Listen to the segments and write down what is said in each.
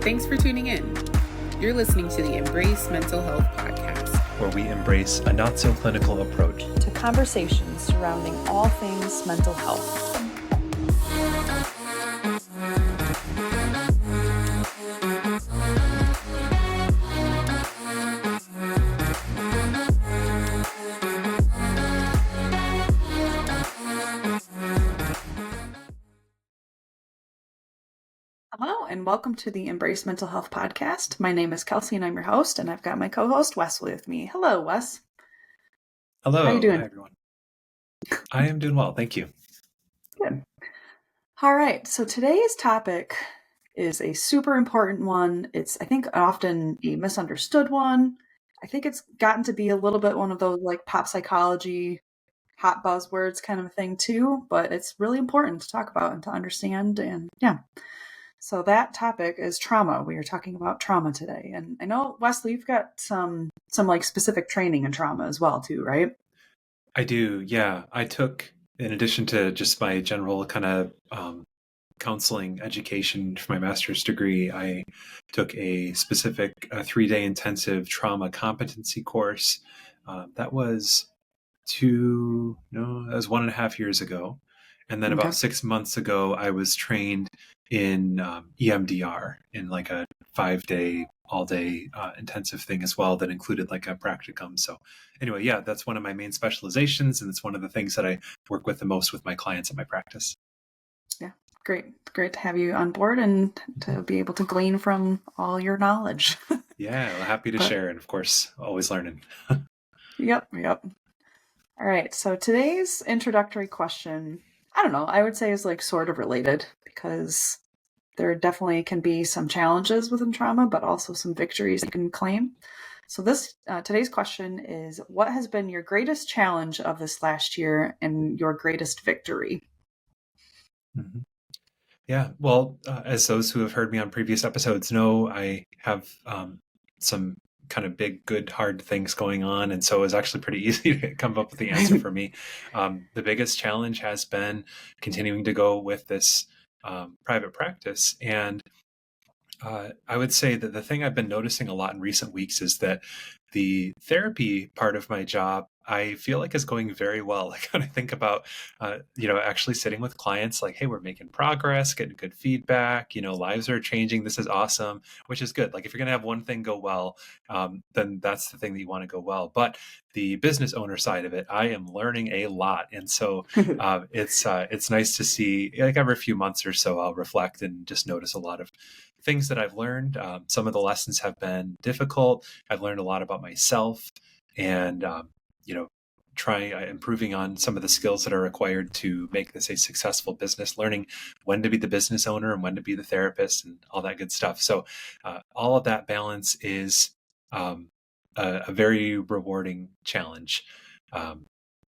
Thanks for tuning in. You're listening to the Embrace Mental Health podcast, where we embrace a not-so-clinical approach to conversations surrounding all things mental health. Hello, and welcome to the Embrace Mental Health podcast. My name is Kelsey, and I'm your host, and I've got my co-host, Wes, with me. Hello, Wes. Hello. How you doing? Hi, everyone. I am doing well. Thank you. Good. All right. So today's topic is a super important one. It's, I think, often a misunderstood one. I think it's gotten to be a little bit one of those like pop psychology, hot buzzwords kind of thing too, but it's really important to talk about and to understand. And yeah. So that topic is trauma. We are talking about trauma today. And I know, Wesley, you've got some like specific training in trauma as well too, right? I do. Yeah. I took, in addition to just my general kind of counseling education for my master's degree, I took a specific 3-day intensive trauma competency course. That was 1.5 years ago. And then about 6 months ago, I was trained in EMDR in like a 5-day, all-day intensive thing as well that included like a practicum. So anyway, yeah, that's one of my main specializations, and it's one of the things that I work with the most with my clients in my practice. Yeah, great to have you on board and to be able to glean from all your knowledge. Yeah, well, happy to share, and of course, always learning. Yep. All right, so today's introductory question, I don't know, I would say is like sort of related because there definitely can be some challenges within trauma, but also some victories you can claim. So today's question is, what has been your greatest challenge of this last year and your greatest victory? Mm-hmm. Yeah, well, as those who have heard me on previous episodes know, I have some kind of big, good, hard things going on. And so it was actually pretty easy to come up with the answer for me. The biggest challenge has been continuing to go with this private practice. And I would say that the thing I've been noticing a lot in recent weeks is that the therapy part of my job, I feel like is going very well. Like when I think about, actually sitting with clients, like, hey, we're making progress, getting good feedback, lives are changing. This is awesome, which is good. Like if you're going to have one thing go well, then that's the thing that you want to go well. But the business owner side of it, I am learning a lot. And so it's nice to see, like every few months or so, I'll reflect and just notice a lot of things that I've learned. Some of the lessons have been difficult. I've learned a lot about myself and, trying improving on some of the skills that are required to make this a successful business, learning when to be the business owner and when to be the therapist and all that good stuff. So all of that balance is a very rewarding challenge.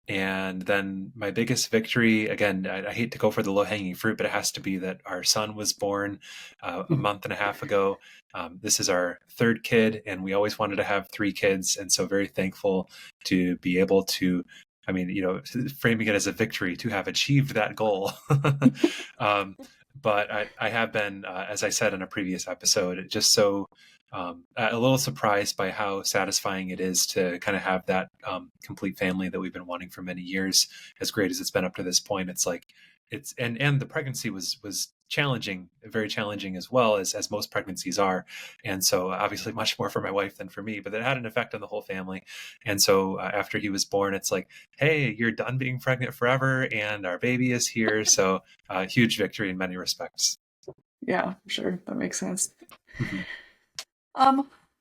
And then my biggest victory, again, I hate to go for the low-hanging fruit, but it has to be that our son was born a month and a half ago. This is our third kid, and we always wanted to have 3 kids. And so very thankful to be able to, framing it as a victory to have achieved that goal. But I have been, as I said in a previous episode, just so a little surprised by how satisfying it is to kind of have that complete family that we've been wanting for many years. As great as it's been up to this point, it's like and the pregnancy was challenging, very challenging as well as most pregnancies are, and so obviously much more for my wife than for me. But it had an effect on the whole family. And so after he was born, it's like, hey, you're done being pregnant forever, and our baby is here. So huge victory in many respects. Yeah, sure, that makes sense. Mm-hmm.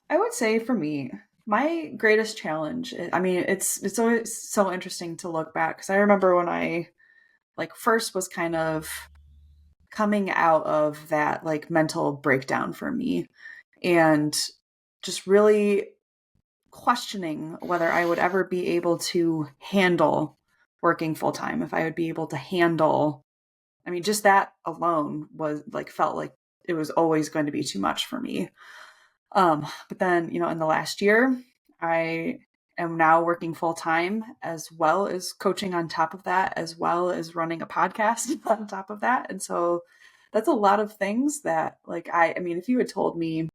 I would say for me, my greatest challenge, it's always so interesting to look back because I remember when I first was kind of coming out of that like mental breakdown for me and just really questioning whether I would ever be able to handle working full time, if I would be able to handle, just that alone was felt like it was always going to be too much for me. But then, in the last year, I am now working full time as well as coaching on top of that, as well as running a podcast on top of that. And so that's a lot of things that, like, I mean, if you had told me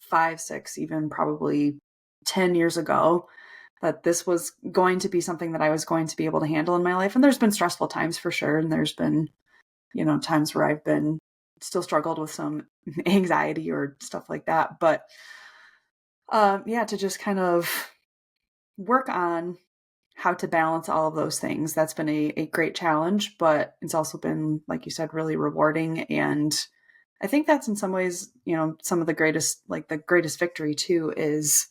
5, 6, even probably 10 years ago that this was going to be something that I was going to be able to handle in my life. And there's been stressful times for sure. And there's been, times where I've been still struggled with some anxiety or stuff like that. But yeah, to just kind of work on how to balance all of those things. That's been a great challenge, but it's also been, like you said, really rewarding. And I think that's in some ways, some of the greatest victory too is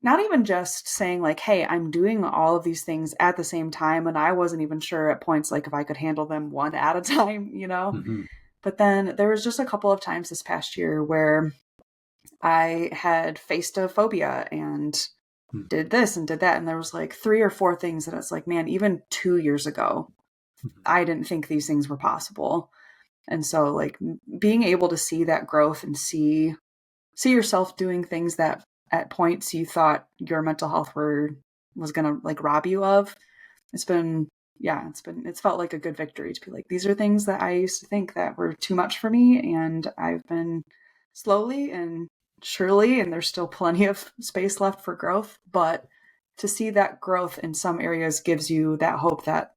not even just saying like, hey, I'm doing all of these things at the same time. And I wasn't even sure at points like if I could handle them one at a time, Mm-hmm. But then there was just a couple of times this past year where I had faced a phobia and did this and did that. And there was like 3 or 4 things that I was like, man, even 2 years ago, I didn't think these things were possible. And so like being able to see that growth and see yourself doing things that at points you thought your mental health was going to like rob you of. It's felt like a good victory to be like, these are things that I used to think that were too much for me. And I've been slowly and surely, and there's still plenty of space left for growth, but to see that growth in some areas gives you that hope that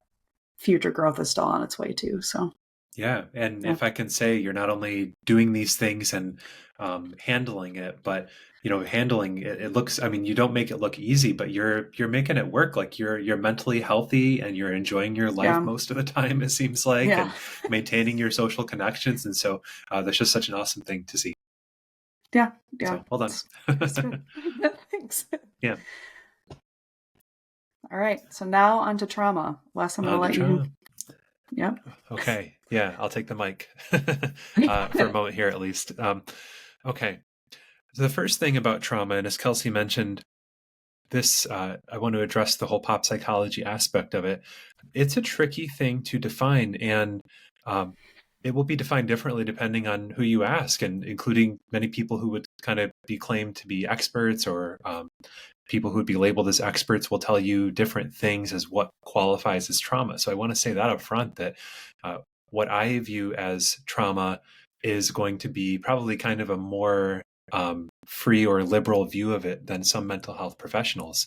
future growth is still on its way too. So yeah, and yeah. if I can say, you're not only doing these things and handling it, but handling it, it looks. I mean, you don't make it look easy, but you're making it work. Like you're mentally healthy and you're enjoying your life Yeah. most of the time. It seems like, Yeah. and maintaining your social connections, and so that's just such an awesome thing to see. Yeah. So well done. It's good. Thanks. Yeah. All right. So now on to trauma. Wes, I'm going to let you. Yep. Okay. Yeah, I'll take the mic for a moment here, at least. Okay. So the first thing about trauma, and as Kelsey mentioned, this I want to address the whole pop psychology aspect of it. It's a tricky thing to define, and it will be defined differently depending on who you ask, and including many people who would kind of be claimed to be experts, or people who would be labeled as experts will tell you different things as what qualifies as trauma. So I want to say that up front, that what I view as trauma is going to be probably kind of a more free or liberal view of it than some mental health professionals.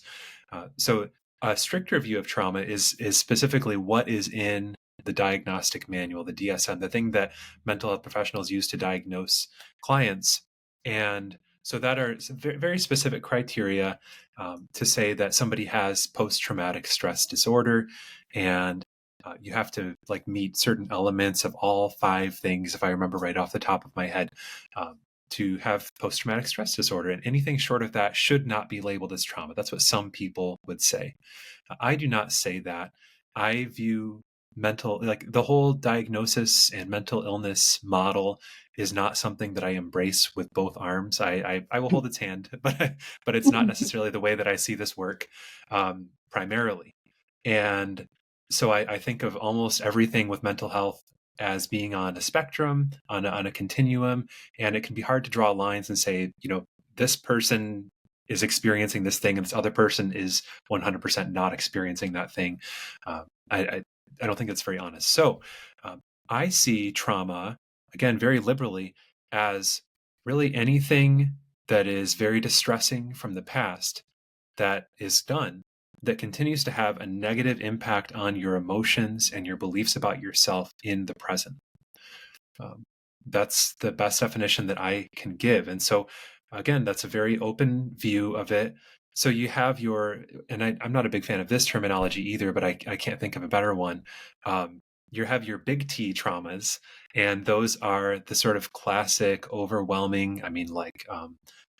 So a stricter view of trauma is specifically what is in the diagnostic manual, the DSM, the thing that mental health professionals use to diagnose clients. And so that are some very specific criteria to say that somebody has post-traumatic stress disorder, and you have to like meet certain elements of all 5 things, if I remember right off the top of my head, to have post-traumatic stress disorder. And anything short of that should not be labeled as trauma. That's what some people would say. I do not say that. I view like the whole diagnosis and mental illness model is not something that I embrace with both arms. I will hold its hand, but it's not necessarily the way that I see this work primarily. And so I think of almost everything with mental health as being on a spectrum, on a continuum, and it can be hard to draw lines and say, this person is experiencing this thing and this other person is 100% not experiencing that thing. I don't think that's very honest. So I see trauma, again, very liberally, as really anything that is very distressing from the past that is done that continues to have a negative impact on your emotions and your beliefs about yourself in the present. That's the best definition that I can give. And so, again, that's a very open view of it. So you have and I'm not a big fan of this terminology either, but I can't think of a better one. You have your big T traumas, and those are the sort of classic, overwhelming, like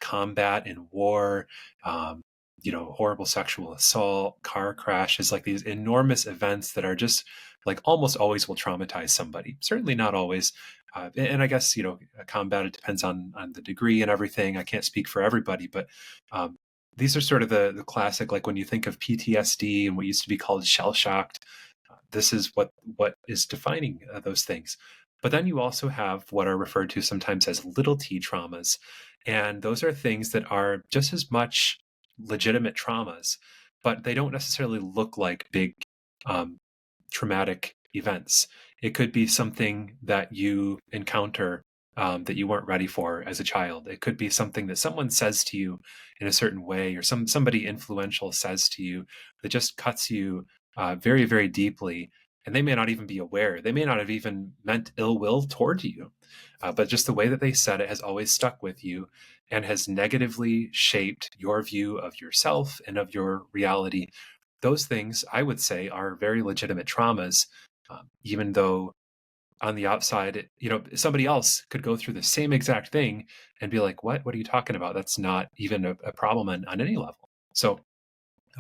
combat and war, horrible sexual assault, car crashes, like these enormous events that are just like almost always will traumatize somebody. Certainly not always. And I guess, combat, it depends on the degree and everything. I can't speak for everybody, but these are sort of the classic, like when you think of PTSD and what used to be called shell-shocked, this is what is defining those things. But then you also have what are referred to sometimes as little t traumas. And those are things that are just as much legitimate traumas, but they don't necessarily look like big traumatic events. It could be something that you encounter that you weren't ready for as a child. It could be something that someone says to you in a certain way, or somebody influential says to you that just cuts you very, very deeply. And they may not even be aware. They may not have even meant ill will toward you. But just the way that they said it has always stuck with you and has negatively shaped your view of yourself and of your reality. Those things, I would say, are very legitimate traumas, even though on the outside, somebody else could go through the same exact thing and be like, what are you talking about? That's not even a problem on any level. So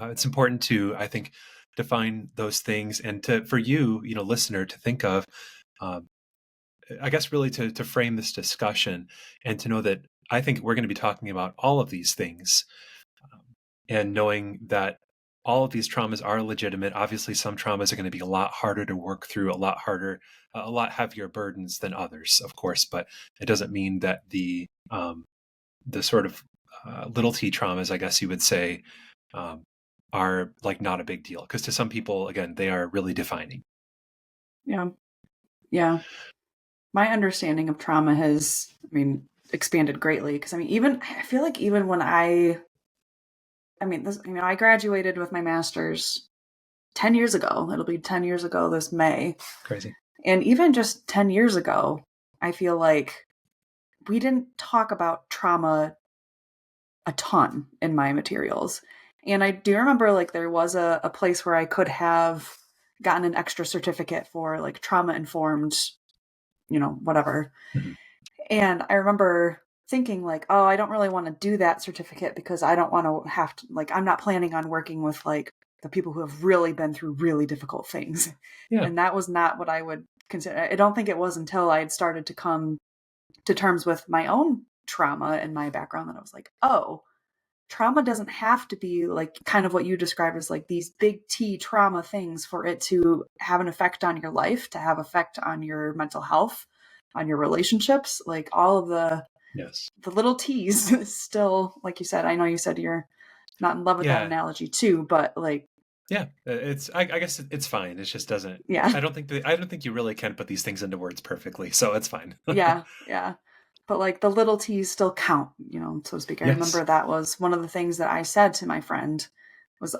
it's important to, I think, define those things, and for you, listener, to think of, I guess, really to frame this discussion and to know that I think we're going to be talking about all of these things, and knowing that all of these traumas are legitimate. Obviously, some traumas are going to be a lot harder to work through, a lot harder, a lot heavier burdens than others, of course. But it doesn't mean that the sort of little t traumas, I guess you would say, are like not a big deal. Because to some people, again, they are really defining. Yeah. Yeah. My understanding of trauma has, expanded greatly. Because I feel like even when I graduated with my master's 10 years ago. It'll be 10 years ago this May. Crazy. And even just 10 years ago, I feel like we didn't talk about trauma a ton in my materials. And I do remember like there was a place where I could have gotten an extra certificate for like trauma informed, whatever. Mm-hmm. And I remember thinking like, oh, I don't really want to do that certificate because I don't want to have to, like, I'm not planning on working with like the people who have really been through really difficult things. Yeah. And that was not what I would consider. I don't think it was until I had started to come to terms with my own trauma and my background that I was like, oh, trauma doesn't have to be like kind of what you described as like these big T trauma things for it to have an effect on your life, to have effect on your mental health, on your relationships, like all of the little T's still, like you said. I know you said you're not in love with that analogy too, but like, it's I guess it's fine. It just doesn't. Yeah. I don't think you really can put these things into words perfectly, so it's fine. Yeah. But like the little T's still count, so to speak. I remember that was one of the things that I said to my friend was,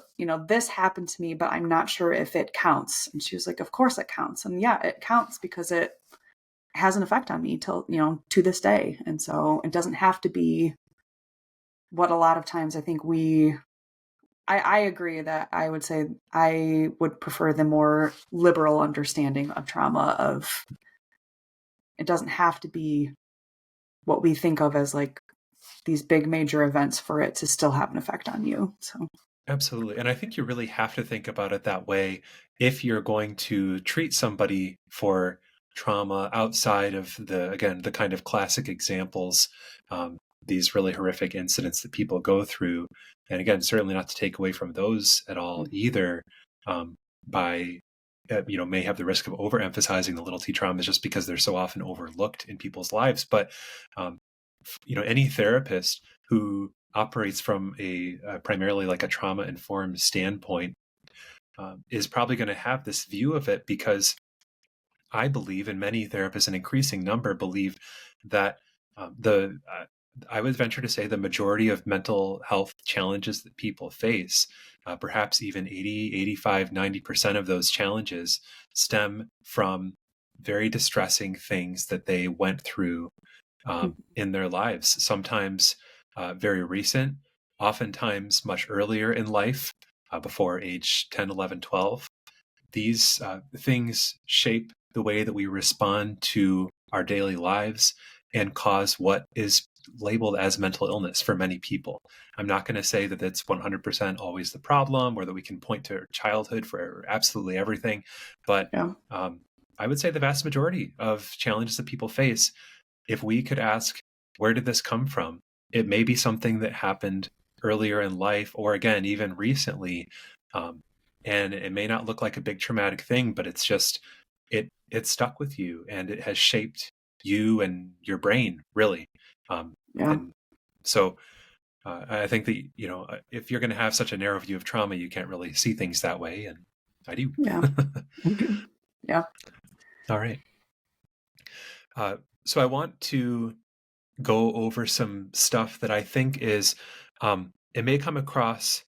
this happened to me, but I'm not sure if it counts. And she was like, of course it counts. And yeah, it counts because it has an effect on me till, to this day. And so it doesn't have to be what a lot of times I think I agree that I would say I would prefer the more liberal understanding of trauma of it doesn't have to be what we think of as like these big major events for it to still have an effect on you. So absolutely. And I think you really have to think about it that way if you're going to treat somebody for trauma outside of the kind of classic examples, these really horrific incidents that people go through. And again, certainly not to take away from those at all either, by may have the risk of overemphasizing the little t traumas just because they're so often overlooked in people's lives. But any therapist who operates from a primarily like a trauma informed standpoint is probably going to have this view of it, because I believe, and many therapists, an increasing number, believe that I would venture to say the majority of mental health challenges that people face, perhaps even 80, 85, 90% of those challenges stem from very distressing things that they went through in their lives. Sometimes very recent, oftentimes much earlier in life, before age 10, 11, 12. These things shape the way that we respond to our daily lives and cause what is labeled as mental illness for many people. I'm not going to say that it's 100% always the problem, or that we can point to childhood for absolutely everything. But I would say the vast majority of challenges that people face, if we could ask, where did this come from? It may be something that happened earlier in life, or again, even recently. And it may not look like a big traumatic thing, but it's just, it stuck with you and it has shaped you and your brain, really. And so I think that, if you're going to have such a narrow view of trauma, you can't really see things that way. And I do. Yeah. Yeah. All right. So I want to go over some stuff that I think is, it may come across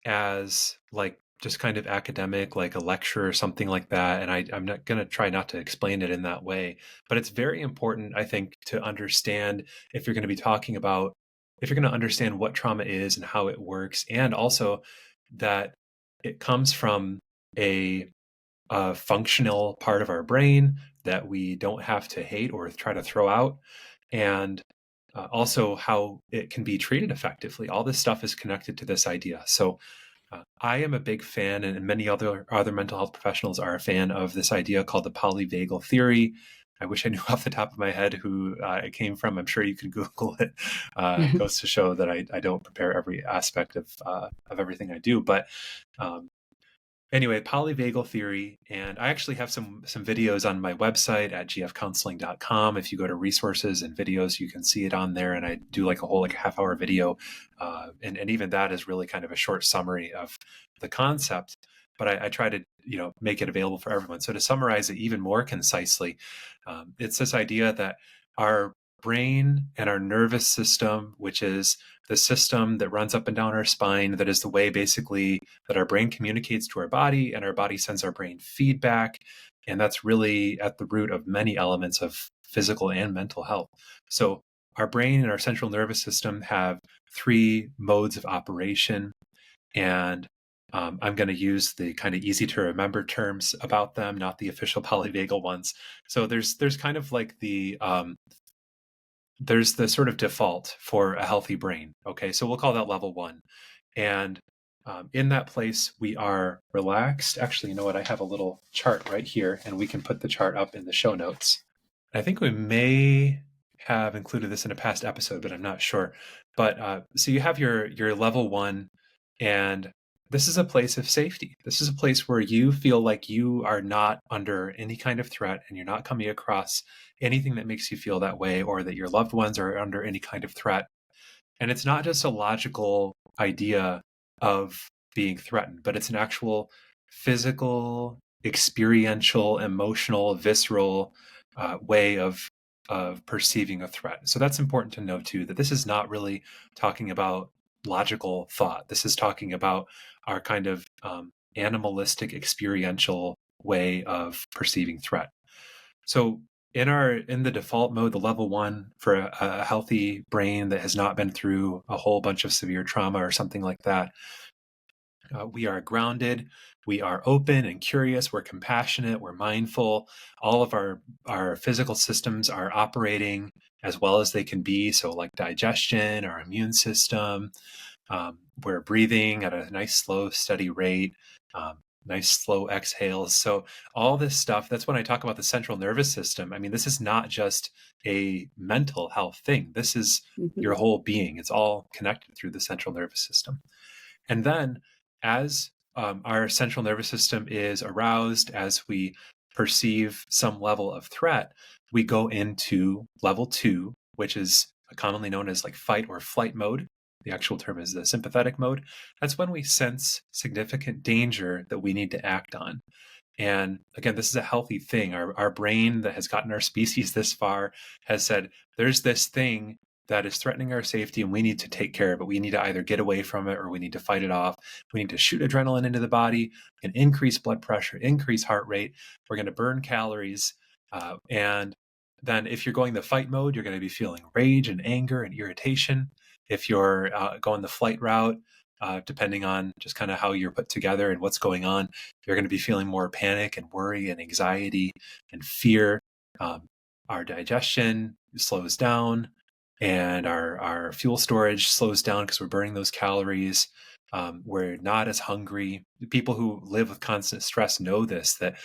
as like just kind of academic, like a lecture or something like that. And I'm not going to try not to explain it in that way. But it's very important, I think, to understand if you're going to be talking about, if you're going to understand what trauma is and how it works, and also that it comes from a functional part of our brain that we don't have to hate or try to throw out, and also how it can be treated effectively. All this stuff is connected to this idea. So I am a big fan, and many other mental health professionals are a fan of this idea called the polyvagal theory. I wish I knew off the top of my head who it came from. I'm sure you can Google it. It goes to show that I don't prepare every aspect of everything I do. But anyway, polyvagal theory, and I actually have some videos on my website at gfcounseling.com. If you go to resources and videos, you can see it on there. And I do like a whole half-hour video, and even that is really kind of a short summary of the concept. But I try to make it available for everyone. So to summarize it even more concisely, it's this idea that our brain and our nervous system, which is the system that runs up and down our spine, that is the way basically that our brain communicates to our body, and our body sends our brain feedback. And that's really at the root of many elements of physical and mental health. So our brain and our central nervous system have three modes of operation. And I'm going to use the kind of easy to remember terms about them, not the official polyvagal ones. So there's kind of like there's the sort of default for a healthy brain. Okay, so we'll call that level 1. And in that place, we are relaxed. Actually, you know what? I have a little chart right here, and we can put the chart up in the show notes. I think we may have included this in a past episode, but I'm not sure. But so you have your level 1, and this is a place of safety. This is a place where you feel like you are not under any kind of threat, and you're not coming across anything that makes you feel that way, or that your loved ones are under any kind of threat. And it's not just a logical idea of being threatened, but it's an actual physical, experiential, emotional, visceral way of perceiving a threat. So that's important to know too, that this is not really talking about logical thought. This is talking about our kind of animalistic, experiential way of perceiving threat. So in the default mode, the level 1 for a healthy brain that has not been through a whole bunch of severe trauma or something like that, we are grounded, we are open and curious, we're compassionate, we're mindful. All of our physical systems are operating as well as they can be. So like digestion, our immune system, we're breathing at a nice, slow, steady rate. Nice slow exhales. So all this stuff, that's when I talk about the central nervous system. I mean, this is not just a mental health thing. This is your whole being. It's all connected through the central nervous system. And then as our central nervous system is aroused, as we perceive some level of threat, we go into level 2, which is commonly known as like fight or flight mode. The actual term is the sympathetic mode. That's when we sense significant danger that we need to act on. And again, this is a healthy thing. Our brain that has gotten our species this far has said, there's this thing that is threatening our safety and we need to take care of it. We need to either get away from it or we need to fight it off. We need to shoot adrenaline into the body and increase blood pressure, increase heart rate. We're going to burn calories. And then if you're going the fight mode, you're going to be feeling rage and anger and irritation. If you're going the flight route, depending on just kind of how you're put together and what's going on, you're going to be feeling more panic and worry and anxiety and fear. Our digestion slows down and our fuel storage slows down because we're burning those calories. We're not as hungry. People who live with constant stress know this, that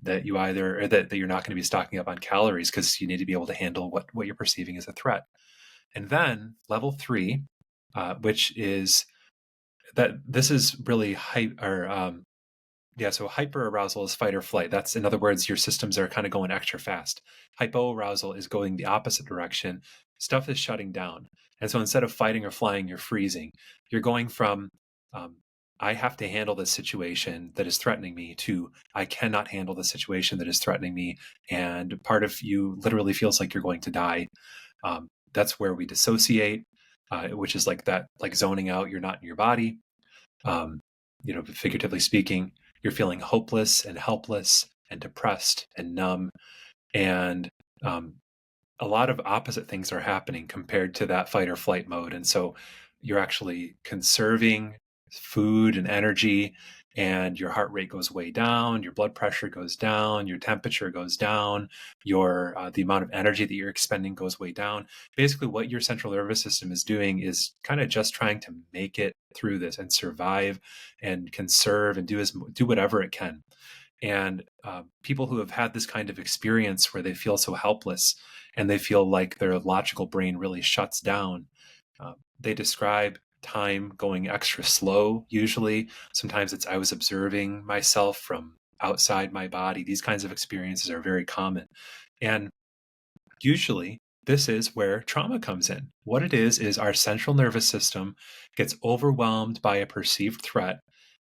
that you either, or that you're not going to be stocking up on calories because you need to be able to handle what you're perceiving as a threat. And then level 3, which is that this is really so hyper arousal is fight or flight. That's, in other words, your systems are kind of going extra fast. Hypo arousal is going the opposite direction. Stuff is shutting down. And so instead of fighting or flying, you're freezing. You're going from I have to handle this situation that is threatening me, to I cannot handle the situation that is threatening me. And part of you literally feels like you're going to die. That's where we dissociate, which is like that, like zoning out, you're not in your body. Figuratively speaking, you're feeling hopeless and helpless and depressed and numb. And a lot of opposite things are happening compared to that fight or flight mode. And so you're actually conserving food and energy, and your heart rate goes way down, your blood pressure goes down, your temperature goes down, your the amount of energy that you're expending goes way down. Basically, what your central nervous system is doing is kind of just trying to make it through this and survive and conserve and do whatever it can. And people who have had this kind of experience where they feel so helpless and they feel like their logical brain really shuts down, they describe time going extra slow, usually. Sometimes it's I was observing myself from outside my body. These kinds of experiences are very common. And usually, this is where trauma comes in. What it is our central nervous system gets overwhelmed by a perceived threat,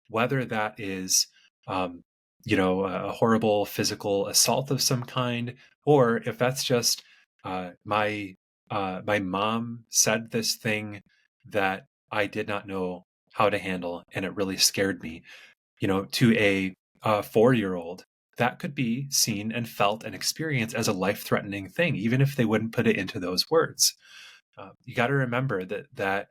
whether that is a horrible physical assault of some kind, or if that's just my mom said this thing that I did not know how to handle, and it really scared me. To a 4-year-old, that could be seen and felt and experienced as a life-threatening thing, even if they wouldn't put it into those words. You got to remember that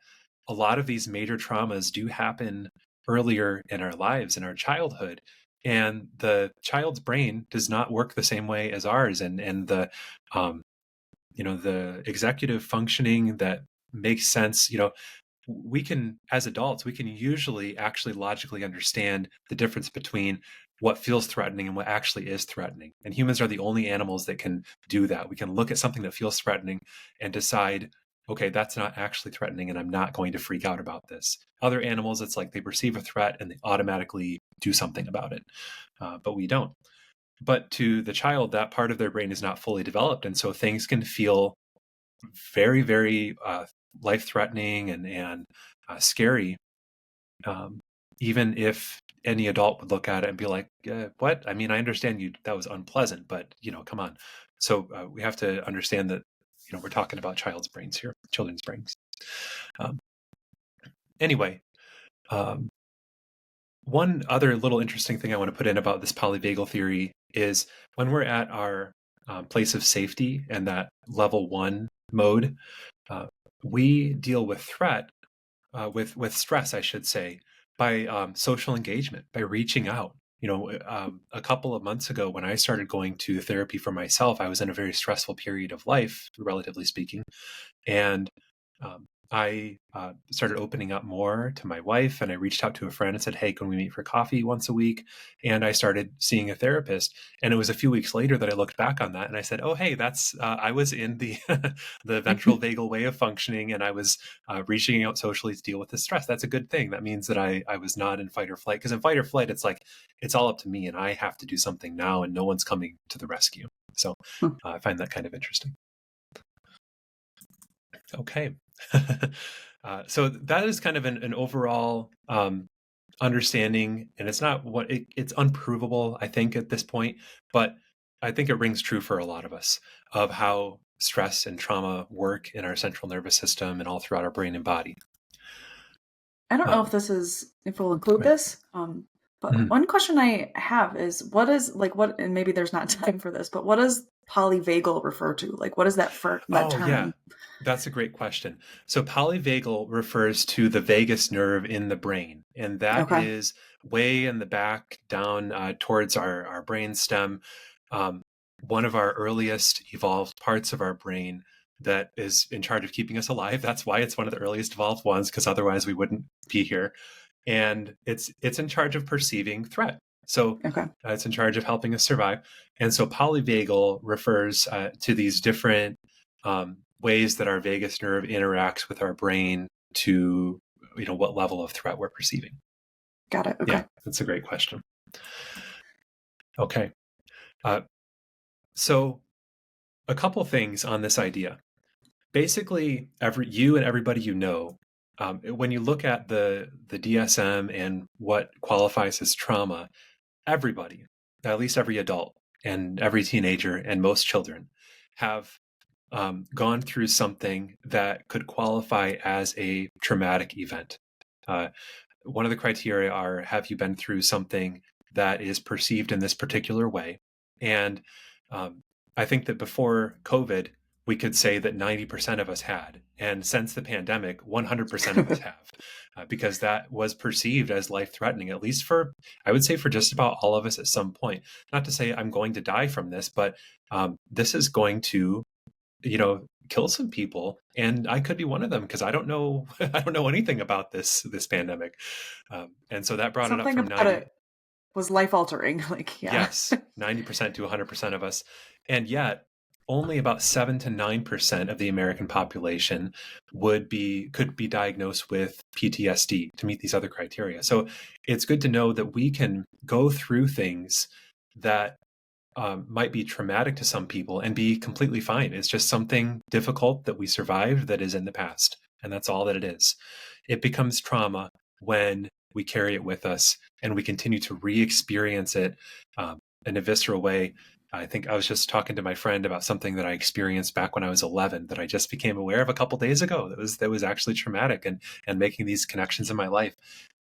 a lot of these major traumas do happen earlier in our lives, in our childhood, and the child's brain does not work the same way as ours, and the executive functioning that makes sense. We can, as adults, we can usually actually logically understand the difference between what feels threatening and what actually is threatening. And humans are the only animals that can do that. We can look at something that feels threatening and decide, okay, that's not actually threatening, and I'm not going to freak out about this. Other animals, it's like they perceive a threat and they automatically do something about it. But we don't. But to the child, that part of their brain is not fully developed. And so things can feel very, very life-threatening and scary, even if any adult would look at it and be like, what? I mean, I understand that was unpleasant, but come on. So we have to understand that we're talking about children's brains. Anyway, one other little interesting thing I want to put in about this polyvagal theory is when we're at our place of safety and that level 1 mode, we deal with threat, with stress, I should say, by social engagement, by reaching out. A couple of months ago when I started going to therapy for myself, I was in a very stressful period of life, relatively speaking. And I started opening up more to my wife, and I reached out to a friend and said, hey, can we meet for coffee once a week? And I started seeing a therapist. And it was a few weeks later that I looked back on that and I said, oh, hey, I was in the the ventral vagal way of functioning, and I was reaching out socially to deal with the stress. That's a good thing. That means that I was not in fight or flight, because in fight or flight, it's like, it's all up to me and I have to do something now and no one's coming to the rescue. So I find that kind of interesting. Okay. So that is kind of an overall understanding, and it's not it's unprovable, I think, at this point, but I think it rings true for a lot of us, of how stress and trauma work in our central nervous system and all throughout our brain and body. I don't know if we'll include this, but one question I have is and maybe there's not time for this, but what does polyvagal refer to? Like, what is that term? Yeah, that's a great question. So polyvagal refers to the vagus nerve in the brain, and that is way in the back down towards our brain stem. One of our earliest evolved parts of our brain that is in charge of keeping us alive. That's why it's one of the earliest evolved ones, because otherwise we wouldn't be here. And it's in charge of perceiving threat. So it's in charge of helping us survive. And so polyvagal refers to these different ways that our vagus nerve interacts with our brain to, what level of threat we're perceiving. Got it. Okay. Yeah, that's a great question. Okay. So a couple things on this idea. Basically, you and everybody when you look at the DSM and what qualifies as trauma, everybody, at least every adult and every teenager and most children, have gone through something that could qualify as a traumatic event. One of the criteria are, have you been through something that is perceived in this particular way? And I think that before COVID, we could say that 90% of us had. And since the pandemic, 100% of us have, because that was perceived as life-threatening, at least for, I would say, for just about all of us at some point. Not to say I'm going to die from this, but this is going to, kill some people, and I could be one of them because I don't know I don't know anything about this pandemic, and so that brought it up Something from about 90. it was life altering. Like, yeah. Yes, 90% to 100% of us, and yet only about 7 to 9% of the American population could be diagnosed with PTSD to meet these other criteria. So it's good to know that we can go through things that might be traumatic to some people and be completely fine. It's just something difficult that we survived that is in the past. And that's all that it is. It becomes trauma when we carry it with us and we continue to re-experience it in a visceral way. I think I was just talking to my friend about something that I experienced back when I was 11 that I just became aware of a couple days ago. That was actually traumatic, and making these connections in my life.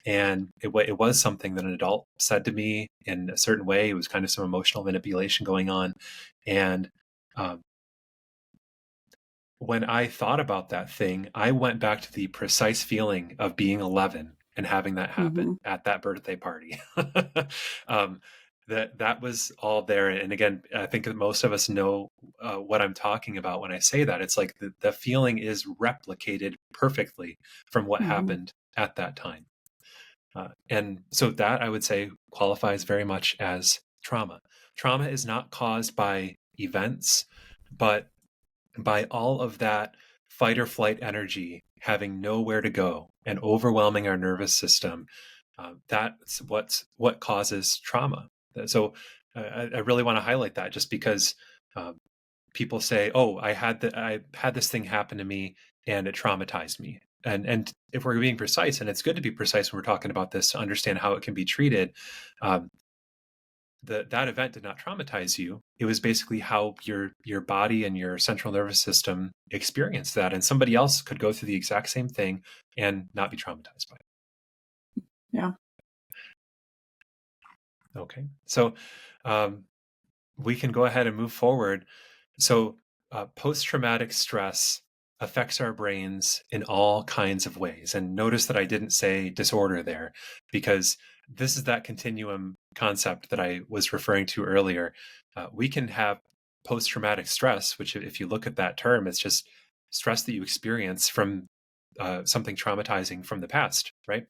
And it was something that an adult said to me in a certain way. It was kind of some emotional manipulation going on. And when I thought about that thing, I went back to the precise feeling of being 11 and having that happen at that birthday party. That was all there. And again, I think that most of us know what I'm talking about when I say that. It's like the feeling is replicated perfectly from what happened at that time. And so that, I would say, qualifies very much as trauma. Trauma is not caused by events, but by all of that fight or flight energy having nowhere to go and overwhelming our nervous system. That's what causes trauma. So I really want to highlight that, just because people say, "Oh, I had this thing happen to me and it traumatized me." And if we're being precise, and it's good to be precise when we're talking about this to understand how it can be treated, that event did not traumatize you. It was basically how your body and your central nervous system experienced that, and somebody else could go through the exact same thing and not be traumatized by it. Yeah. Okay, so we can go ahead and move forward. So post-traumatic stress affects our brains in all kinds of ways. And notice that I didn't say disorder there, because this is that continuum concept that I was referring to earlier. We can have post-traumatic stress, which, if you look at that term, it's just stress that you experience from something traumatizing from the past, right?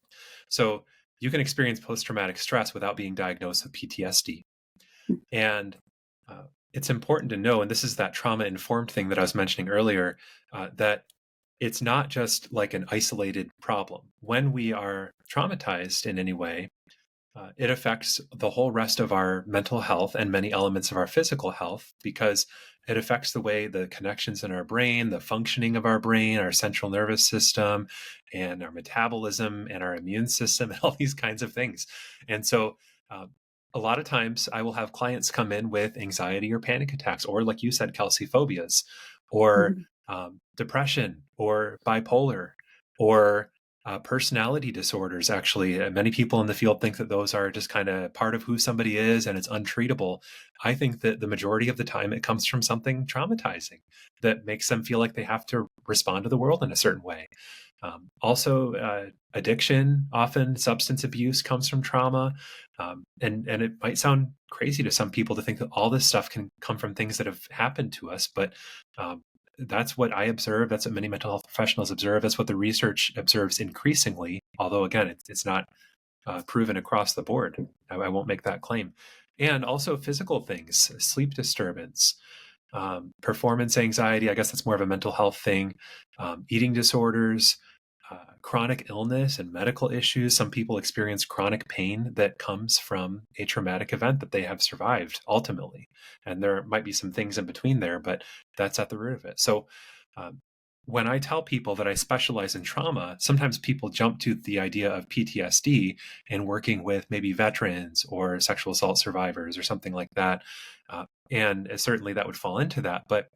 So you can experience post-traumatic stress without being diagnosed with PTSD. And it's important to know, and this is that trauma-informed thing that I was mentioning earlier, that it's not just like an isolated problem. When we are traumatized in any way, it affects the whole rest of our mental health and many elements of our physical health, because it affects the way the connections in our brain, the functioning of our brain, our central nervous system, and our metabolism and our immune system, and all these kinds of things. And so a lot of times I will have clients come in with anxiety or panic attacks, or, like you said, Kelsey, phobias, or depression, or bipolar, or personality disorders. Actually, many people in the field think that those are just kind of part of who somebody is and it's untreatable. I think that the majority of the time it comes from something traumatizing that makes them feel like they have to respond to the world in a certain way. Also, addiction, often substance abuse, comes from trauma. And it might sound crazy to some people to think that all this stuff can come from things that have happened to us, but that's what I observe. That's what many mental health professionals observe. That's what the research observes increasingly, although, again, it's not proven across the board. I won't make that claim. And also physical things, sleep disturbance, performance anxiety. I guess that's more of a mental health thing. Eating disorders, chronic illness and medical issues. Some people experience chronic pain that comes from a traumatic event that they have survived ultimately. And there might be some things in between there, but that's at the root of it. So when I tell people that I specialize in trauma, sometimes people jump to the idea of PTSD and working with maybe veterans or sexual assault survivors or something like that. And certainly that would fall into that. But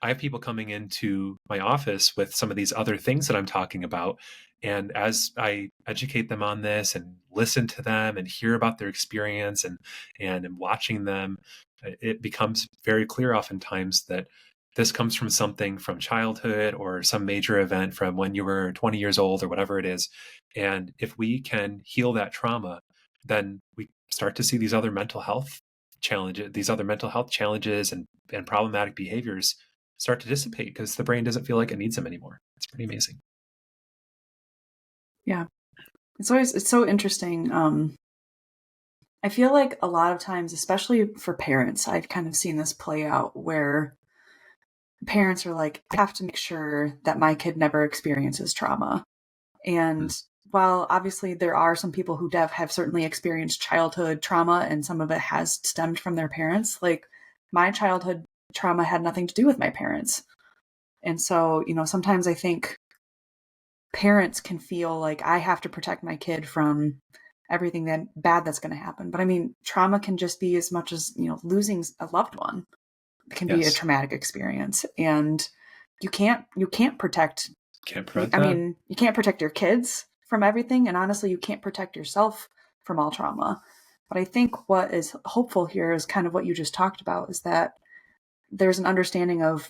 I have people coming into my office with some of these other things that I'm talking about. And as I educate them on this and listen to them and hear about their experience and am watching them, it becomes very clear oftentimes that this comes from something from childhood or some major event from when you were 20 years old or whatever it is. And if we can heal that trauma, then we start to see these other mental health challenges and problematic behaviors start to dissipate because the brain doesn't feel like it needs them anymore. It's pretty amazing. Yeah. It's so interesting. I feel like a lot of times, especially for parents, I've kind of seen this play out where parents are like, I have to make sure that my kid never experiences trauma. And while obviously there are some people who have certainly experienced childhood trauma and some of it has stemmed from their parents, like my childhood trauma had nothing to do with my parents. And so, sometimes I think parents can feel like I have to protect my kid from everything bad that's going to happen. But I mean, trauma can just be as much as, losing a loved one. It can be a traumatic experience, and you can't protect. Can't I mean, you can't protect your kids from everything, and honestly, you can't protect yourself from all trauma. But I think what is hopeful here is kind of what you just talked about, is that there's an understanding of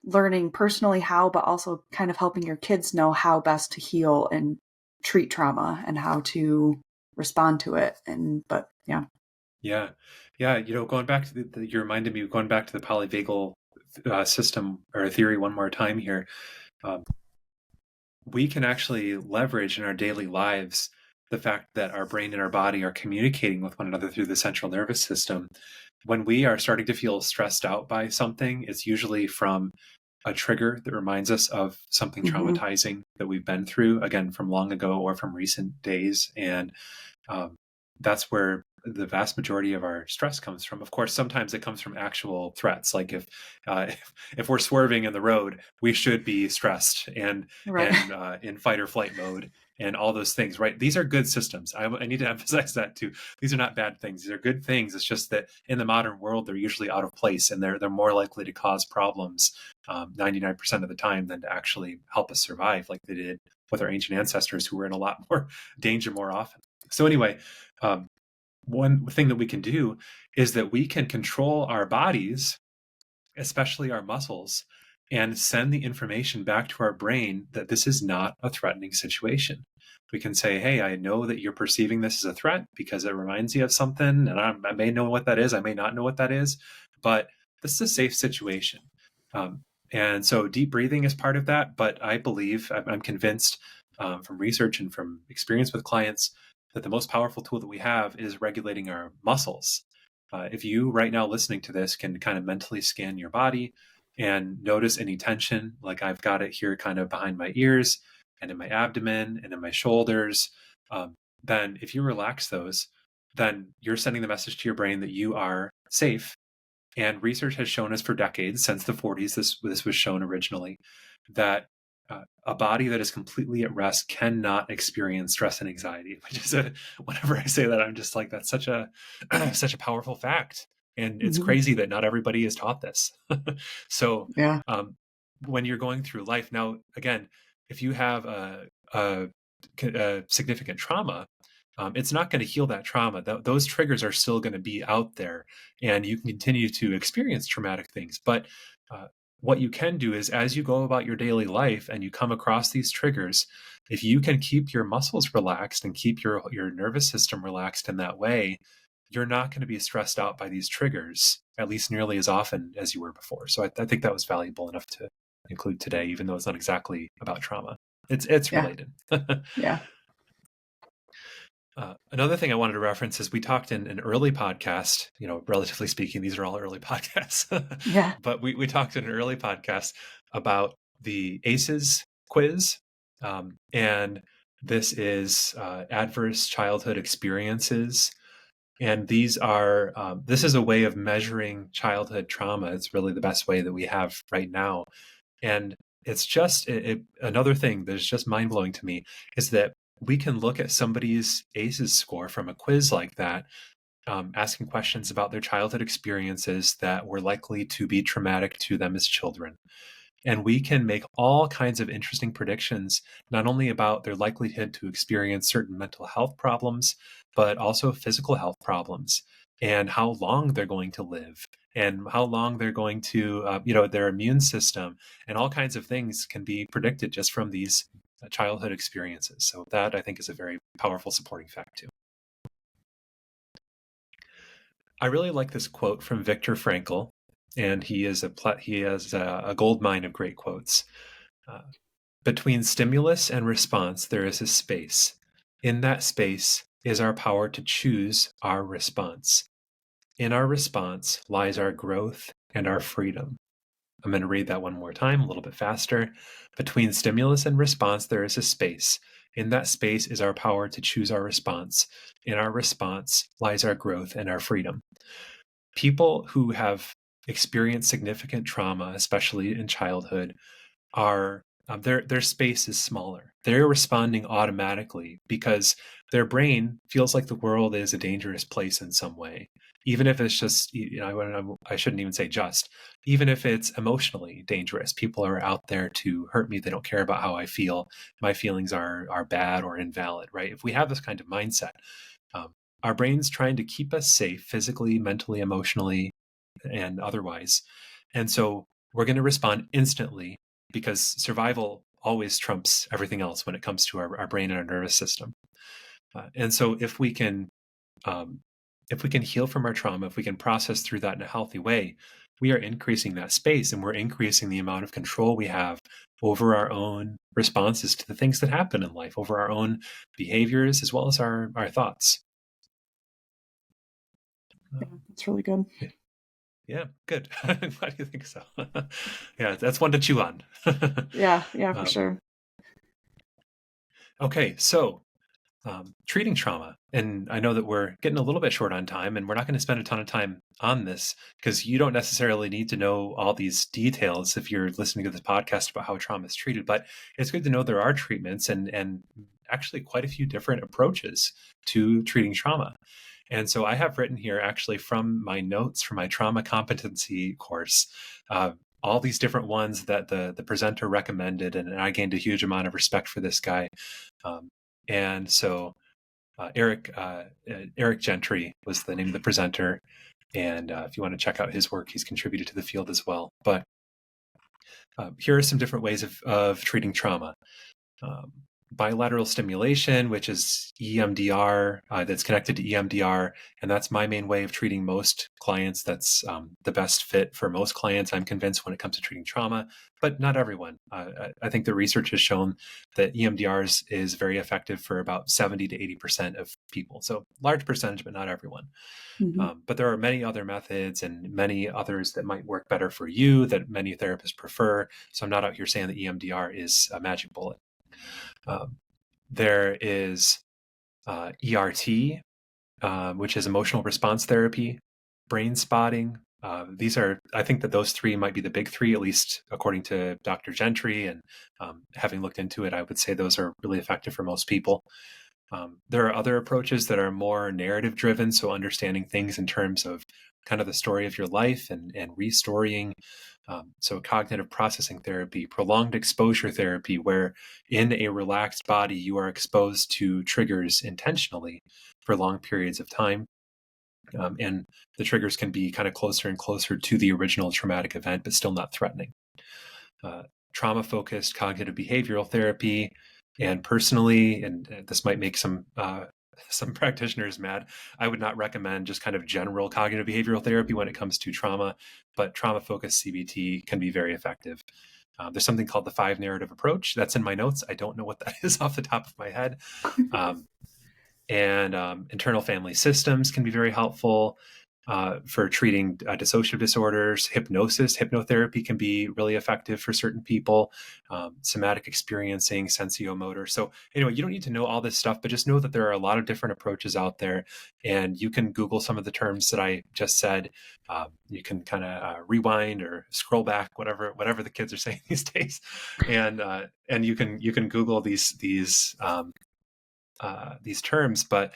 learning personally how, but also kind of helping your kids know how best to heal and treat trauma and how to respond to it. Yeah. Going back to you reminded me of going back to the polyvagal system or theory one more time here. We can actually leverage in our daily lives the fact that our brain and our body are communicating with one another through the central nervous system. When we are starting to feel stressed out by something, it's usually from a trigger that reminds us of something traumatizing that we've been through, again, from long ago or from recent days. And that's where the vast majority of our stress comes from. Of course, sometimes it comes from actual threats. Like if we're swerving in the road, we should be stressed and in fight or flight mode and all those things, right? These are good systems. I need to emphasize that too. These are not bad things. These are good things. It's just that in the modern world, they're usually out of place and they're more likely to cause problems 99% of the time than to actually help us survive like they did with our ancient ancestors who were in a lot more danger more often. So anyway, one thing that we can do is that we can control our bodies, especially our muscles, and send the information back to our brain that this is not a threatening situation. We can say, hey, I know that you're perceiving this as a threat because it reminds you of something, and I may know what that is, I may not know what that is, but this is a safe situation. And so deep breathing is part of that, but I believe, I'm convinced from research and from experience with clients that the most powerful tool that we have is regulating our muscles. If you right now listening to this can kind of mentally scan your body and notice any tension, like I've got it here kind of behind my ears and in my abdomen and in my shoulders, then if you relax those, then you're sending the message to your brain that you are safe. And research has shown us for decades, since the 40s, this was shown originally, that a body that is completely at rest cannot experience stress and anxiety. Which is whenever I say that, I'm just like, that's such a such a powerful fact, and it's crazy that not everybody is taught this. So, when you're going through life now, again, if you have a significant trauma, it's not going to heal that trauma. Those triggers are still going to be out there, and you can continue to experience traumatic things. But what you can do is, as you go about your daily life and you come across these triggers, if you can keep your muscles relaxed and keep your nervous system relaxed in that way, you're not going to be stressed out by these triggers, at least nearly as often as you were before. So I think that was valuable enough to include today, even though it's not exactly about trauma. It's related. Yeah. Another thing I wanted to reference is we talked in an early podcast, relatively speaking, these are all early podcasts. Yeah. But we talked in an early podcast about the ACEs quiz. And this is adverse childhood experiences. And this is a way of measuring childhood trauma. It's really the best way that we have right now. And it's just another thing that is just mind-blowing to me is that we can look at somebody's ACEs score from a quiz like that, asking questions about their childhood experiences that were likely to be traumatic to them as children. And we can make all kinds of interesting predictions, not only about their likelihood to experience certain mental health problems, but also physical health problems, and how long they're going to live, and how long they're going to, their immune system, and all kinds of things can be predicted just from these childhood experiences. So that, I think, is a very powerful supporting fact too. I really like this quote from Viktor Frankl, and he has a gold mine of great quotes. Between stimulus and response, there is a space. In that space is our power to choose our response. In our response lies our growth and our freedom. I'm going to read that one more time, a little bit faster. Between stimulus and response, there is a space. In that space is our power to choose our response. In our response lies our growth and our freedom. People who have experienced significant trauma, especially in childhood, are their space is smaller. They're responding automatically because their brain feels like the world is a dangerous place in some way, even if it's just, I shouldn't even say just, even if it's emotionally dangerous. People are out there to hurt me. They don't care about how I feel. My feelings are bad or invalid, right? If we have this kind of mindset, our brain's trying to keep us safe physically, mentally, emotionally, and otherwise. And so we're going to respond instantly because survival always trumps everything else when it comes to our brain and our nervous system. And so if we can heal from our trauma, if we can process through that in a healthy way, we are increasing that space, and we're increasing the amount of control we have over our own responses to the things that happen in life, over our own behaviors, as well as our thoughts. Yeah, that's really good. Yeah, good. I'm glad you think so. Yeah, that's one to chew on. Yeah, for sure. Okay, so treating trauma. And I know that we're getting a little bit short on time, and we're not going to spend a ton of time on this because you don't necessarily need to know all these details if you're listening to this podcast about how trauma is treated. But it's good to know there are treatments and actually quite a few different approaches to treating trauma. And so I have written here, actually, from my notes from my trauma competency course, all these different ones that the presenter recommended, and I gained a huge amount of respect for this guy. And so Eric Gentry was the name of the presenter. And if you want to check out his work, he's contributed to the field as well. But here are some different ways of treating trauma. Bilateral stimulation, which is EMDR, that's connected to EMDR. And that's my main way of treating most clients. That's the best fit for most clients, I'm convinced, when it comes to treating trauma, but not everyone. I think the research has shown that EMDR is very effective for about 70 to 80% of people. So large percentage, but not everyone. Mm-hmm. But there are many other methods and many others that might work better for you that many therapists prefer. So I'm not out here saying that EMDR is a magic bullet. There is ERT, which is emotional response therapy, brain spotting. I think that those three might be the big three, at least according to Dr. Gentry. And having looked into it, I would say those are really effective for most people. There are other approaches that are more narrative driven. So understanding things in terms of kind of the story of your life and restorying. So cognitive processing therapy, prolonged exposure therapy, where in a relaxed body, you are exposed to triggers intentionally for long periods of time. And the triggers can be kind of closer and closer to the original traumatic event, but still not threatening. Trauma-focused cognitive behavioral therapy. And personally, and this might make some practitioners mad, I would not recommend just kind of general cognitive behavioral therapy when it comes to trauma, but trauma-focused CBT can be very effective. There's something called the 5 narrative approach. That's in my notes. I don't know what that is off the top of my head. And internal family systems can be very helpful. for treating dissociative disorders. Hypnotherapy can be really effective for certain people. Somatic experiencing, sensio-motor. So anyway, you don't need to know all this stuff, but just know that there are a lot of different approaches out there, and you can Google some of the terms that I just said. You can kind of rewind or scroll back, whatever the kids are saying these days, and you can Google these terms, but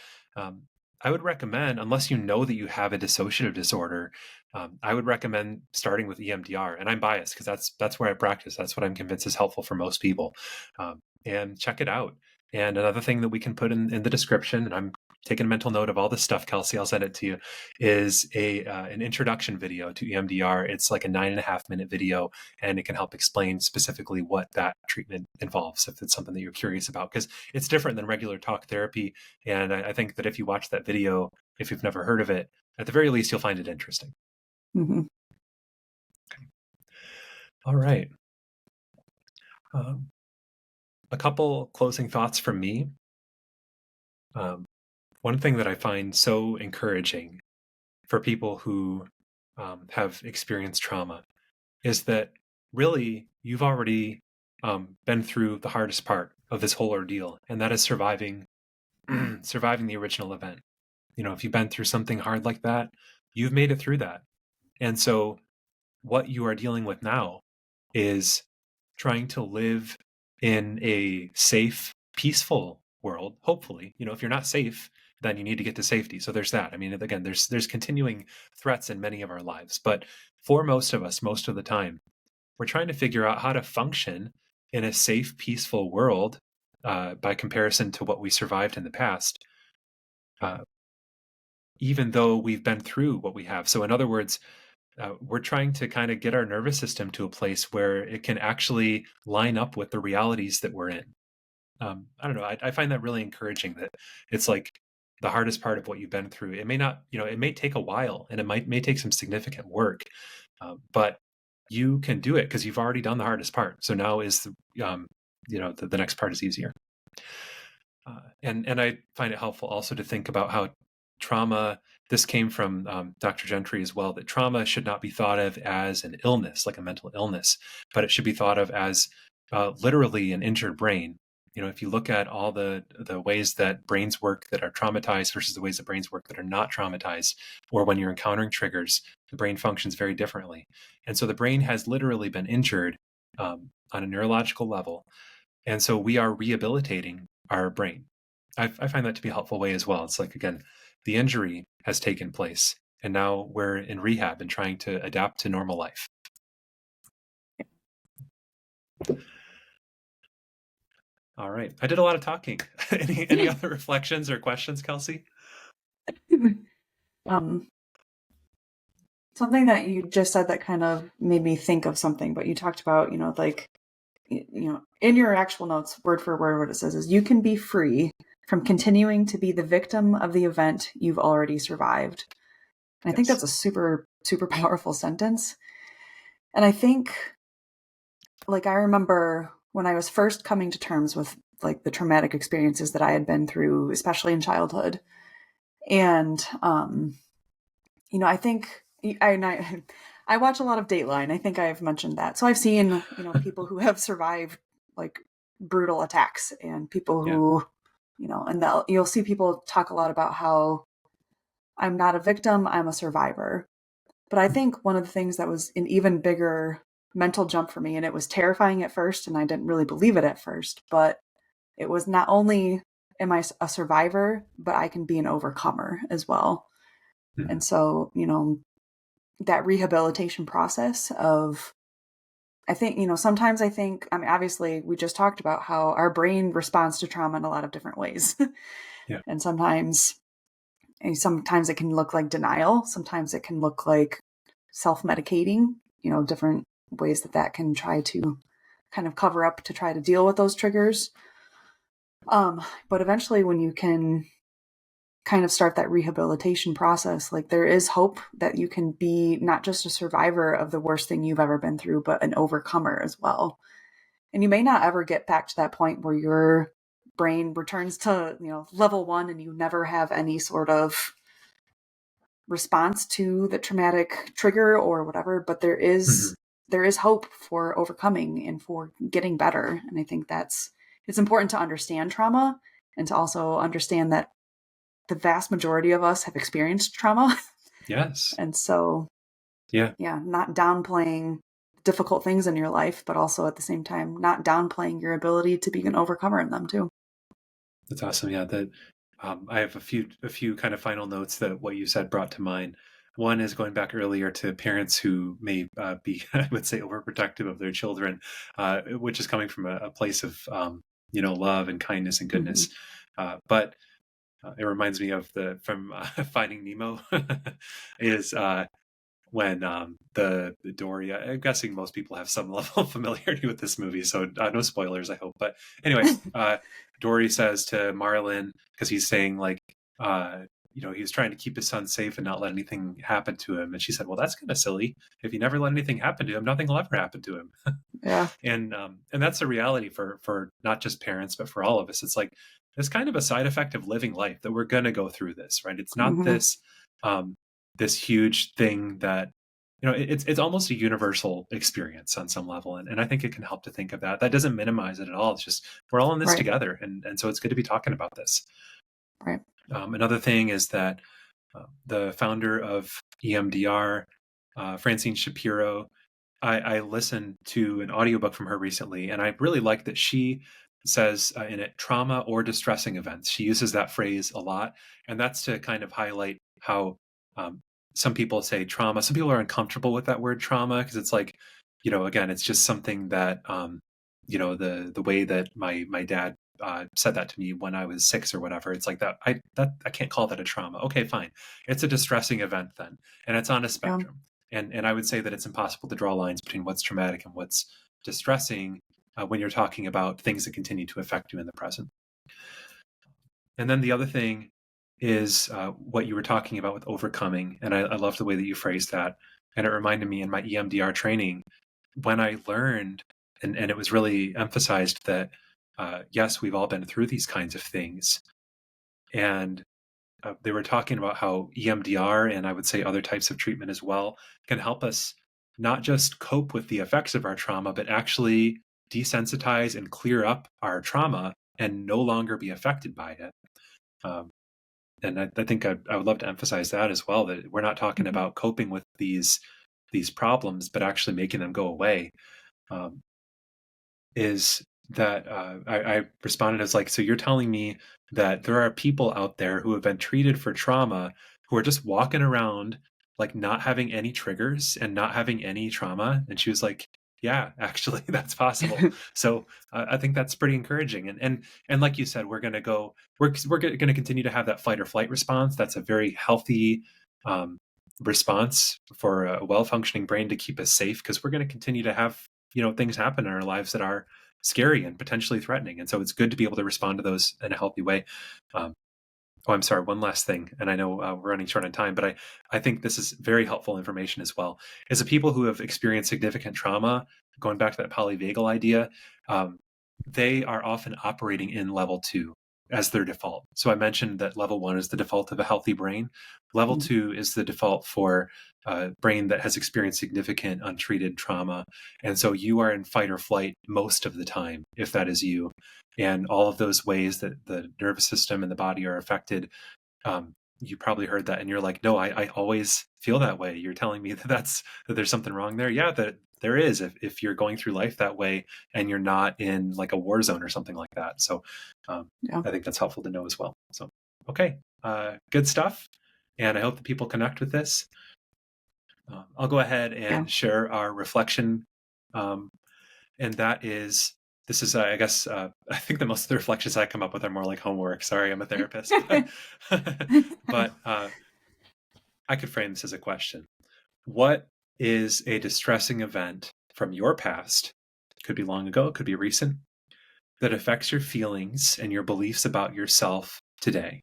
I would recommend, unless you know that you have a dissociative disorder, I would recommend starting with EMDR. And I'm biased because that's where I practice. That's what I'm convinced is helpful for most people. And check it out. And another thing that we can put in the description, and I'm taking a mental note of all this stuff, Kelsey, I'll send it to you, is an introduction video to EMDR. It's like a 9.5-minute video, and it can help explain specifically what that treatment involves if it's something that you're curious about, because it's different than regular talk therapy. And I think that if you watch that video, if you've never heard of it, at the very least, you'll find it interesting. Mm-hmm. Okay. All right. A couple closing thoughts from me. One thing that I find so encouraging for people who have experienced trauma is that really you've already been through the hardest part of this whole ordeal, and that is surviving the original event. If you've been through something hard like that, you've made it through that. And so what you are dealing with now is trying to live in a safe, peaceful world, hopefully. If you're not safe, then you need to get to safety. So there's that. I mean, again, there's continuing threats in many of our lives. But for most of us, most of the time, we're trying to figure out how to function in a safe, peaceful world by comparison to what we survived in the past, even though we've been through what we have. So in other words, we're trying to kind of get our nervous system to a place where it can actually line up with the realities that we're in. I don't know. I find that really encouraging, that it's like the hardest part of what you've been through. It may not, it may take a while, and it may take some significant work, but you can do it because you've already done the hardest part. So now is the next part is easier. And I find it helpful also to think about how trauma, this came from Dr. Gentry as well, that trauma should not be thought of as an illness, like a mental illness, but it should be thought of as literally an injured brain. If you look at all the ways that brains work that are traumatized versus the ways that brains work that are not traumatized, or when you're encountering triggers, the brain functions very differently. And so the brain has literally been injured on a neurological level. And so we are rehabilitating our brain. I find that to be a helpful way as well. It's like, again, the injury has taken place, and now we're in rehab and trying to adapt to normal life. All right. I did a lot of talking. Any other reflections or questions, Kelsey? Something that you just said that kind of made me think of something, but you talked about, in your actual notes, word for word, what it says is, you can be free from continuing to be the victim of the event you've already survived. And I think that's a super, super powerful sentence. And I think, I remember when I was first coming to terms with the traumatic experiences that I had been through, especially in childhood. And, I think I watch a lot of Dateline. I think I've mentioned that. So I've seen, people who have survived brutal attacks, and people who, and you'll see people talk a lot about how I'm not a victim, I'm a survivor. But I think one of the things that was an even bigger mental jump for me, and it was terrifying at first, and I didn't really believe it at first, but it was not only am I a survivor, but I can be an overcomer as well. Mm-hmm. And so, that rehabilitation process of, I think, sometimes obviously we just talked about how our brain responds to trauma in a lot of different ways. Yeah. And sometimes it can look like denial. Sometimes it can look like self-medicating, different ways that can try to kind of cover up to try to deal with those triggers. But eventually when you can kind of start that rehabilitation process, there is hope that you can be not just a survivor of the worst thing you've ever been through, but an overcomer as well. And you may not ever get back to that point where your brain returns to, level 1 and you never have any sort of response to the traumatic trigger or whatever, but there is hope for overcoming and for getting better. And I think it's important to understand trauma and to also understand that the vast majority of us have experienced trauma. Yes. And so, yeah, not downplaying difficult things in your life, but also at the same time, not downplaying your ability to be an overcomer in them too. That's awesome. Yeah, that I have a few kind of final notes that what you said brought to mind. One is going back earlier to parents who may be, I would say, overprotective of their children, which is coming from a place of love and kindness and goodness. But it reminds me of from Finding Nemo is when the Dory. I'm guessing most people have some level of familiarity with this movie, so no spoilers, I hope. But anyway, Dory says to Marlin, because he's saying like, he was trying to keep his son safe and not let anything happen to him, and she said, "Well, that's kind of silly. If you never let anything happen to him, nothing will ever happen to him." Yeah, and that's a reality for not just parents, but for all of us. It's like it's kind of a side effect of living life that we're going to go through this, right? It's not this. This huge thing that it's almost a universal experience on some level, and I think it can help to think of that. That doesn't minimize it at all. It's just we're all in this right. together, and so it's good to be talking about this. Right. Another thing is that the founder of EMDR, Francine Shapiro, I listened to an audiobook from her recently, and I really like that she says in it trauma or distressing events. She uses that phrase a lot, and that's to kind of highlight how some people say trauma. Some people are uncomfortable with that word trauma because it's like, again, it's just something that, the way that my dad said that to me when I was 6 or whatever. It's like that. I can't call that a trauma. Okay, fine. It's a distressing event then, and it's on a spectrum. And I would say that it's impossible to draw lines between what's traumatic and what's distressing when you're talking about things that continue to affect you in the present. And then the other thing is what you were talking about with overcoming. And I love the way that you phrased that. And it reminded me in my EMDR training when I learned, and it was really emphasized that, yes, we've all been through these kinds of things. And they were talking about how EMDR and I would say other types of treatment as well can help us not just cope with the effects of our trauma, but actually desensitize and clear up our trauma and no longer be affected by it. And I think I would love to emphasize that as well, that we're not talking about coping with these problems, but actually making them go away. Is that I responded as like, so you're telling me that there are people out there who have been treated for trauma who are just walking around like not having any triggers and not having any trauma? And she was like, yeah, actually that's possible. So I think that's pretty encouraging. And like you said, we're going to continue to have that fight or flight response. That's a very healthy response for a well-functioning brain to keep us safe, because we're going to continue to have things happen in our lives that are scary and potentially threatening. And so it's good to be able to respond to those in a healthy way. I'm sorry, one last thing, and I know we're running short on time, but I think this is very helpful information as well. Is the people who have experienced significant trauma, going back to that polyvagal idea, they are often operating in level 2 as their default. So I mentioned that level 1 is the default of a healthy brain. Level 2 is the default for a brain that has experienced significant untreated trauma. And so you are in fight or flight most of the time, if that is you. And all of those ways that the nervous system and the body are affected, you probably heard that and you're like, no, I always feel that way. You're telling me that there's something wrong there. Yeah, that there is, if you're going through life that way and you're not in like a war zone or something like that. So I think that's helpful to know as well. So, okay, good stuff. And I hope that people connect with this. I'll go ahead and share our reflection. And that is, this is, I guess, I think the most of the reflections I come up with are more like homework. Sorry, I'm a therapist. But I could frame this as a question. What is a distressing event from your past? It could be long ago, it could be recent, that affects your feelings and your beliefs about yourself today.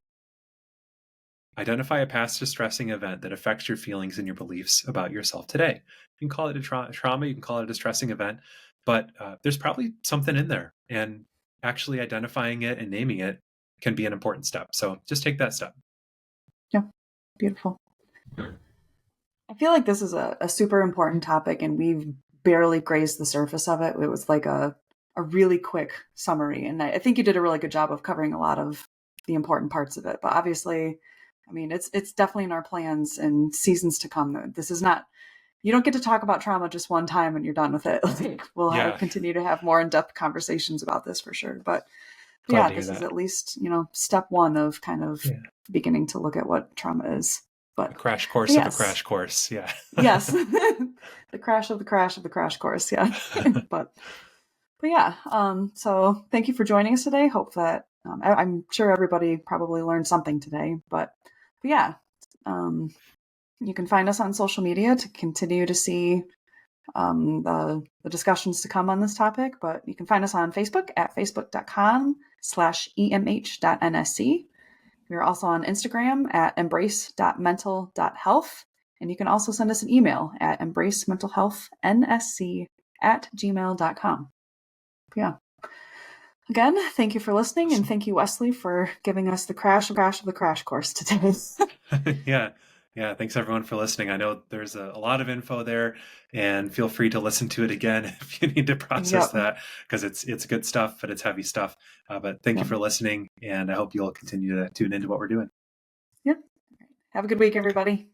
Identify a past distressing event that affects your feelings and your beliefs about yourself today. You can call it a trauma, you can call it a distressing event, but there's probably something in there, and actually identifying it and naming it can be an important step. So just take that step. Yeah, beautiful. I feel like this is a super important topic, and we've barely grazed the surface of it. It was like a really quick summary, and I think you did a really good job of covering a lot of the important parts of it. But obviously, I mean, it's definitely in our plans and seasons to come. This is not, you don't get to talk about trauma just one time and you're done with it. Like, we'll Yeah. continue to have more in-depth conversations about this for sure. But Glad yeah, to hear this is that. at least, step one of kind of beginning to look at what trauma is. But A crash course of a crash course. Yeah. Yes. The crash of the crash of the crash course. Yeah. but yeah. So thank you for joining us today. Hope that I'm sure everybody probably learned something today. But yeah, you can find us on social media to continue to see the discussions to come on this topic. But you can find us on Facebook at facebook.com/emh.nsc. We're also on Instagram at embrace.mental.health. And you can also send us an email at embracementalhealthnsc@gmail.com. Yeah. Again, thank you for listening, and thank you, Wesley, for giving us the crash of the crash course today. Yeah. Thanks everyone for listening. I know there's a lot of info there, and feel free to listen to it again if you need to process that, because it's good stuff, but it's heavy stuff. But thank you for listening, and I hope you'll continue to tune into what we're doing. Yeah. Have a good week, everybody.